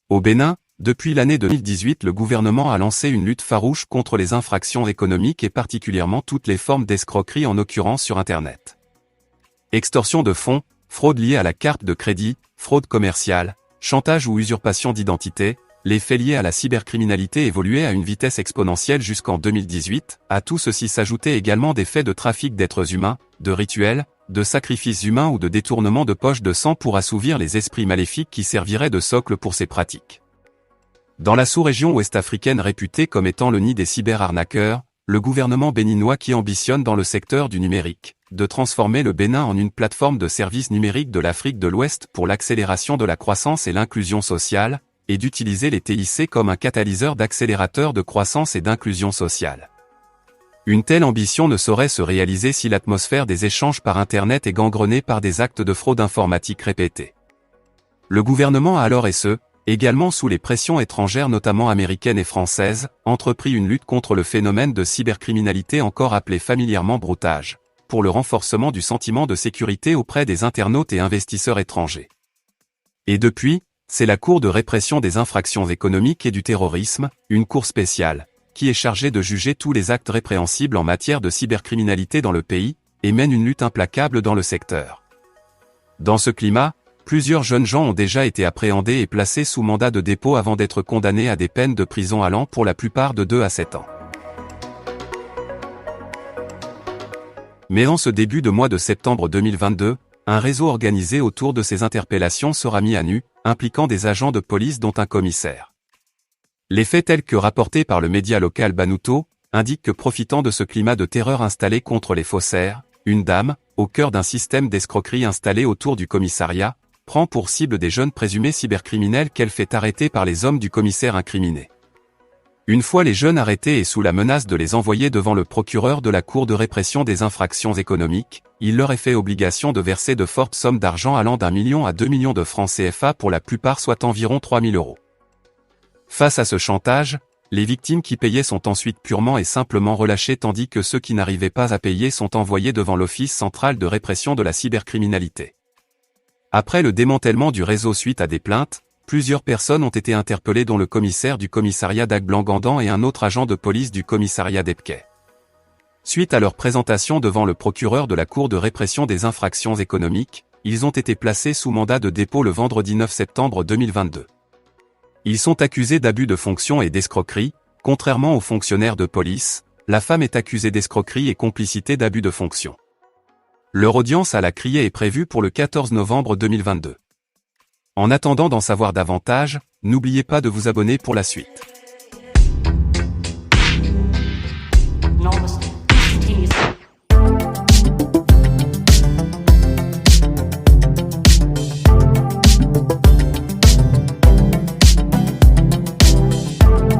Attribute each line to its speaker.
Speaker 1: Au Bénin, depuis l'année 2018, le gouvernement a lancé une lutte farouche contre les infractions économiques et particulièrement toutes les formes d'escroquerie en occurrence sur Internet. Extorsion de fonds, fraude liée à la carte de crédit, fraude commerciale, chantage ou usurpation d'identité, les faits liés à la cybercriminalité évoluaient à une vitesse exponentielle jusqu'en 2018, à tout ceci s'ajoutaient également des faits de trafic d'êtres humains, de rituels, de sacrifices humains ou de détournement de poches de sang pour assouvir les esprits maléfiques qui serviraient de socle pour ces pratiques. Dans la sous-région ouest-africaine réputée comme étant le nid des cyber-arnaqueurs, le gouvernement béninois qui ambitionne dans le secteur du numérique, de transformer le Bénin en une plateforme de services numériques de l'Afrique de l'Ouest pour l'accélération de la croissance et l'inclusion sociale, et d'utiliser les TIC comme un catalyseur d'accélérateur de croissance et d'inclusion sociale. Une telle ambition ne saurait se réaliser si l'atmosphère des échanges par Internet est gangrenée par des actes de fraude informatique répétés. Le gouvernement a alors également sous les pressions étrangères notamment américaines et françaises, entrepris une lutte contre le phénomène de cybercriminalité encore appelé familièrement broutage, pour le renforcement du sentiment de sécurité auprès des internautes et investisseurs étrangers. Et depuis, c'est la Cour de répression des infractions économiques et du terrorisme, une cour spéciale, qui est chargée de juger tous les actes répréhensibles en matière de cybercriminalité dans le pays, et mène une lutte implacable dans le secteur. Dans ce climat, plusieurs jeunes gens ont déjà été appréhendés et placés sous mandat de dépôt avant d'être condamnés à des peines de prison allant pour la plupart de 2 à 7 ans. Mais en ce début de mois de septembre 2022, un réseau organisé autour de ces interpellations sera mis à nu, impliquant des agents de police dont un commissaire. Les faits tels que rapportés par le média local Banuto, indiquent que profitant de ce climat de terreur installé contre les faussaires, une dame, au cœur d'un système d'escroquerie installé autour du commissariat, prend pour cible des jeunes présumés cybercriminels qu'elle fait arrêter par les hommes du commissaire incriminé. Une fois les jeunes arrêtés et sous la menace de les envoyer devant le procureur de la Cour de répression des infractions économiques, il leur est fait obligation de verser de fortes sommes d'argent allant d'1 million à 2 millions de francs CFA pour la plupart soit environ 3 000 €. Face à ce chantage, les victimes qui payaient sont ensuite purement et simplement relâchées tandis que ceux qui n'arrivaient pas à payer sont envoyés devant l'Office central de répression de la cybercriminalité. Après le démantèlement du réseau suite à des plaintes, plusieurs personnes ont été interpellées dont le commissaire du commissariat d'Agblangandan et un autre agent de police du commissariat d'Ebké. Suite à leur présentation devant le procureur de la Cour de répression des infractions économiques, ils ont été placés sous mandat de dépôt le vendredi 9 septembre 2022. Ils sont accusés d'abus de fonction et d'escroquerie. Contrairement aux fonctionnaires de police, la femme est accusée d'escroquerie et complicité d'abus de fonction. Leur audience à la criée est prévue pour le 14 novembre 2022. En attendant d'en savoir davantage, n'oubliez pas de vous abonner pour la suite.